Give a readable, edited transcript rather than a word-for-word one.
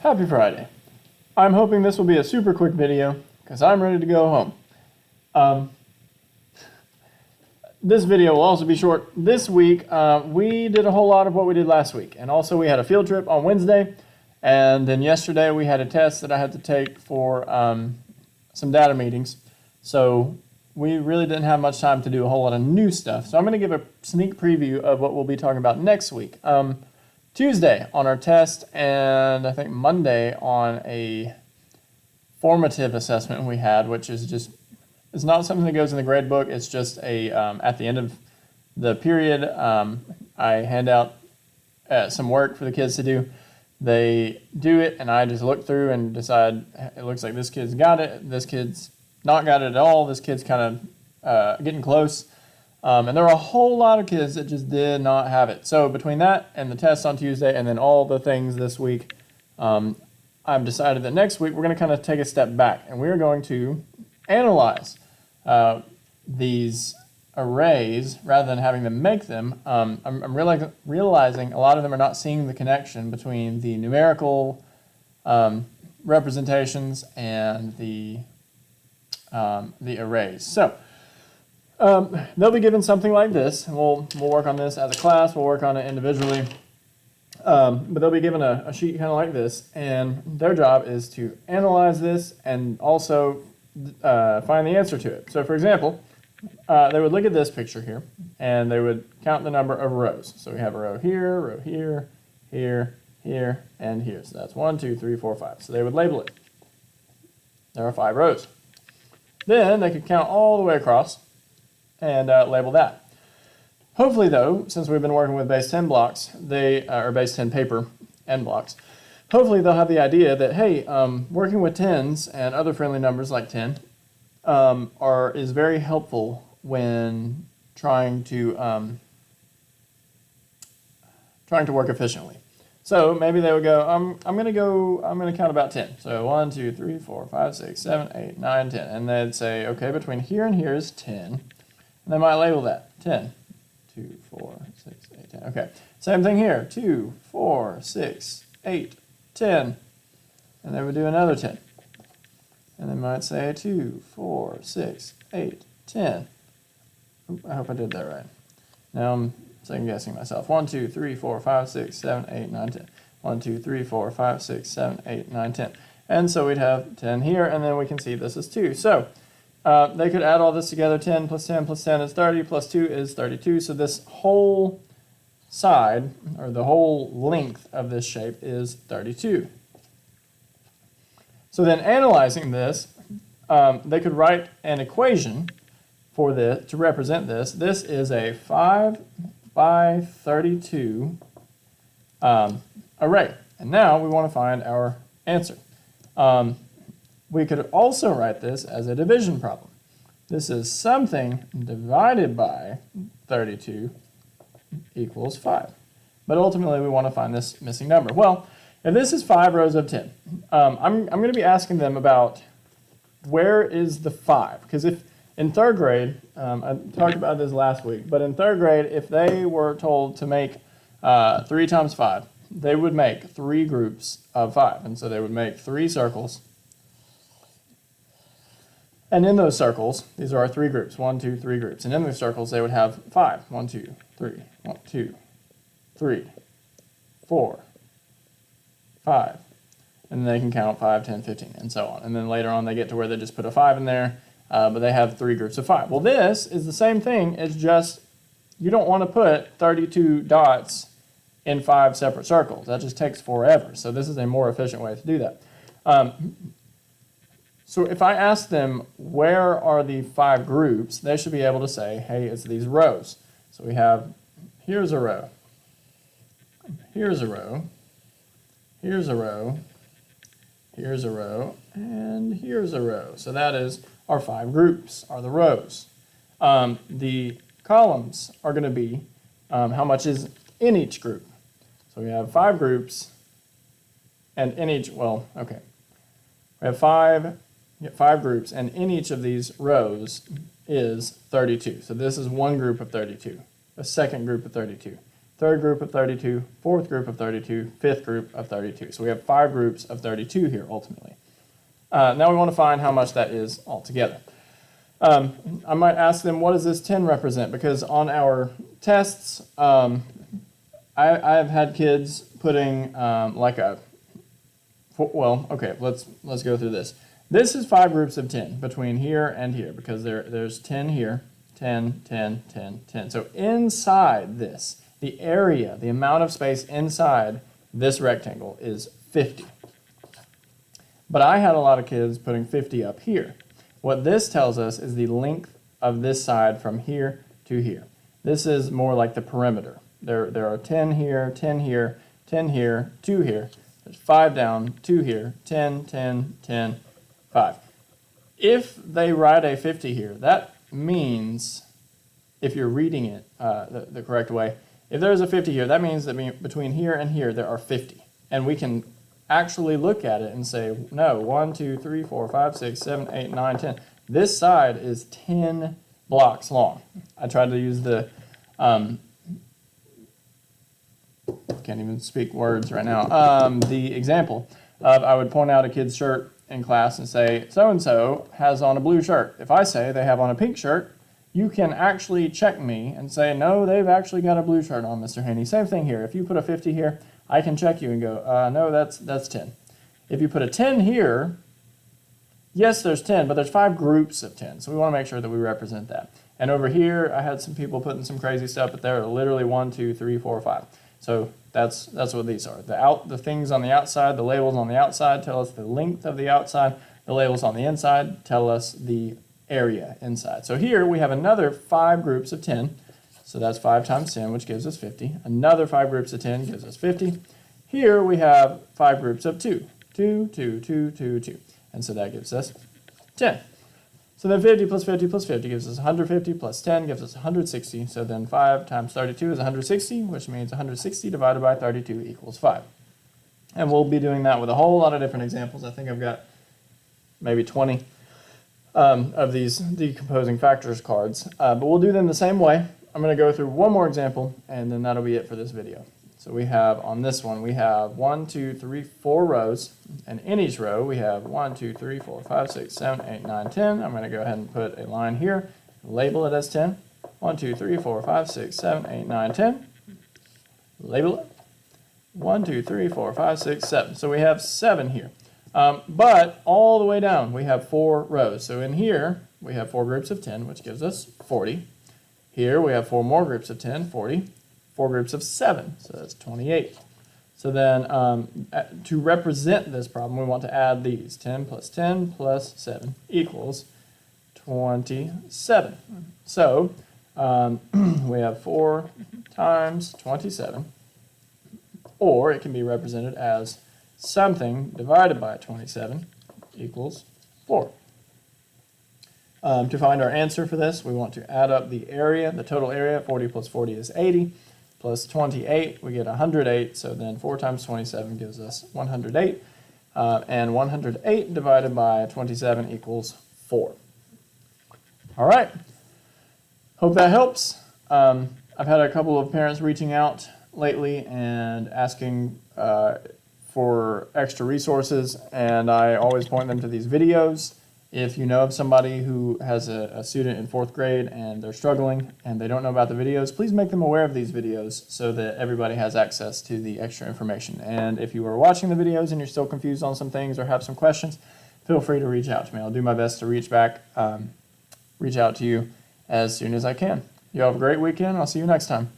Happy Friday. I'm hoping this will be a super quick video because I'm ready to go home. This video will also be short. This week, we did a whole lot of what we did last week. And also we had a field trip on Wednesday. And then yesterday we had a test that I had to take for some data meetings. So we really didn't have much time to do a whole lot of new stuff. So I'm going to give a sneak preview of what we'll be talking about next week. Tuesday on our test, and I think Monday on a formative assessment we had, which is just, it's not something that goes in the grade book. It's just a, at the end of the period, I hand out some work for the kids to do. They do it, and I just look through and decide, it looks like this kid's got it, this kid's not got it at all, this kid's kind of getting close. And there were a whole lot of kids that just did not have it. So between that and the test on Tuesday and then all the things this week, I've decided that next week we're going to kind of take a step back and we're going to analyze these arrays rather than having them make them. I'm realizing a lot of them are not seeing the connection between the numerical representations and the arrays. So they'll be given something like this, and we'll work on this as a class, we'll work on it individually, but they'll be given a sheet kind of like this, and their job is to analyze this and also find the answer to it. So for example, they would look at this picture here, and they would count the number of rows. So we have a row here, here, here, and here. So that's 1, 2, 3, 4, 5. So they would label it. There are 5 rows. Then they could count all the way across and label that. Hopefully though, since we've been working with base 10 blocks, or base 10 paper and blocks, hopefully they'll have the idea that, hey, working with 10s and other friendly numbers like 10 is very helpful when trying to work efficiently. So maybe they would go, I'm going to count about 10. So 1, 2, 3, 4, 5, 6, 7, 8, 9, 10. And they'd say, okay, between here and here is 10. And they might label that 10. 2, 4, 6, 8, 10. Okay. Same thing here. 2, 4, 6, 8, 10. And they would do another 10. And they might say 2, 4, 6, 8, 10. I hope I did that right. Now I'm second guessing myself. 1, 2, 3, 4, 5, 6, 7, 8, 9, 10. 1, 2, 3, 4, 5, 6, 7, 8, 9, 10. And so we'd have 10 here, and then we can see this is 2. So they could add all this together. 10 plus 10 plus 10 is 30, plus 2 is 32. So this whole side, or the whole length of this shape is 32. So then analyzing this, they could write an equation for this to represent this. This is a 5 by 32 array. And now we want to find our answer. We could also write this as a division problem. This is something divided by 32 equals 5. But ultimately we want to find this missing number. Well, if this is 5 rows of 10, I'm going to be asking them about where is the 5? Because if in 3rd grade, I talked about this last week, but in 3rd grade, if they were told to make 3 times 5, they would make 3 groups of 5. And so they would make 3 circles. And in those circles, these are our 3 groups, 1, 2, 3 groups. And in those circles, they would have 5. 1, 2, 3, 1, 2, 3, 4, 5. And then they can count 5, 10, 15, and so on. And then later on, they get to where they just put a 5 in there, but they have 3 groups of 5. Well, this is the same thing. It's just you don't want to put 32 dots in 5 separate circles. That just takes forever. So this is a more efficient way to do that. So if I ask them where are the 5 groups, they should be able to say, hey, it's these rows. So we have, here's a row, here's a row, here's a row, here's a row, and here's a row. So that is our 5 groups, are the rows. The columns are going to be how much is in each group. So we have 5 groups, and in each, well, okay. We have 5 groups, and in each of these rows is 32. So this is one group of 32, a second group of 32. third group of 32, fourth group of 32, fifth group of 32. So we have 5 groups of 32 here ultimately. Now we want to find how much that is altogether. I might ask them, what does this 10 represent? Because on our tests, I've had kids putting okay, let's go through this. This is 5 groups of 10 between here and here, because there's 10 here, 10, 10, 10, 10. So inside this, the area, the amount of space inside this rectangle is 50. But I had a lot of kids putting 50 up here. What this tells us is the length of this side from here to here. This is more like the perimeter. There are 10 here, 10 here, 10 here, 2 here. There's 5 down, 2 here, 10, 10, 10, 5. If they write a 50 here, that means, if you're reading it the correct way, if there's a 50 here, that means that between here and here there are 50. And we can actually look at it and say, no, 1, 2, 3, 4, 5, 6, 7, 8, 9, 10. This side is 10 blocks long. I tried to use the, can't even speak words right now, the example of I would point out a kid's shirt in class and say, so-and-so has on a blue shirt. If I say they have on a pink shirt, you can actually check me and say, no, they've actually got a blue shirt on, Mr. Haney. Same thing here. If you put a 50 here, I can check you and go, no, that's 10. If you put a 10 here, yes, there's 10, but there's 5 groups of 10, so we want to make sure that we represent that. And over here, I had some people putting some crazy stuff, but there are literally 1, 2, 3, 4, 5. So that's what these are. The things on the outside, the labels on the outside tell us the length of the outside. The labels on the inside tell us the area inside. So here we have another 5 groups of 10. So that's 5 times 10, which gives us 50. Another 5 groups of 10 gives us 50. Here we have 5 groups of 2. 2, 2, 2, 2, 2. And so that gives us 10. So then 50 plus 50 plus 50 gives us 150 plus 10 gives us 160. So then 5 times 32 is 160, which means 160 divided by 32 equals 5. And we'll be doing that with a whole lot of different examples. I think I've got maybe 20 of these decomposing factors cards. But we'll do them the same way. I'm going to go through one more example, and then that'll be it for this video. So we have, on this one, we have 1, 2, 3, 4 rows, and in each row we have 1, 2, 3, 4, 5, 6, 7, 8, 9, 10. I'm going to go ahead and put a line here, label it as 10. 1, 2, 3, 4, 5, 6, 7, 8, 9, 10. Label it. 1, 2, 3, 4, 5, 6, 7. So we have 7 here. But all the way down we have 4 rows. So in here we have 4 groups of 10, which gives us 40. Here we have 4 more groups of 10, 40. 4 groups of 7, so that's 28. So then to represent this problem, we want to add these. 10 plus 10 plus 7 equals 27. So we have 4 times 27, or it can be represented as something divided by 27 equals 4. To find our answer for this, we want to add up the area, the total area. 40 plus 40 is 80. Plus 28, we get 108, so then 4 times 27 gives us 108, and 108 divided by 27 equals 4. All right, hope that helps. I've had a couple of parents reaching out lately and asking for extra resources, and I always point them to these videos. If you know of somebody who has a student in 4th grade and they're struggling and they don't know about the videos, please make them aware of these videos so that everybody has access to the extra information. And if you are watching the videos and you're still confused on some things or have some questions, feel free to reach out to me. I'll do my best to reach out to you as soon as I can. You have a great weekend. I'll see you next time.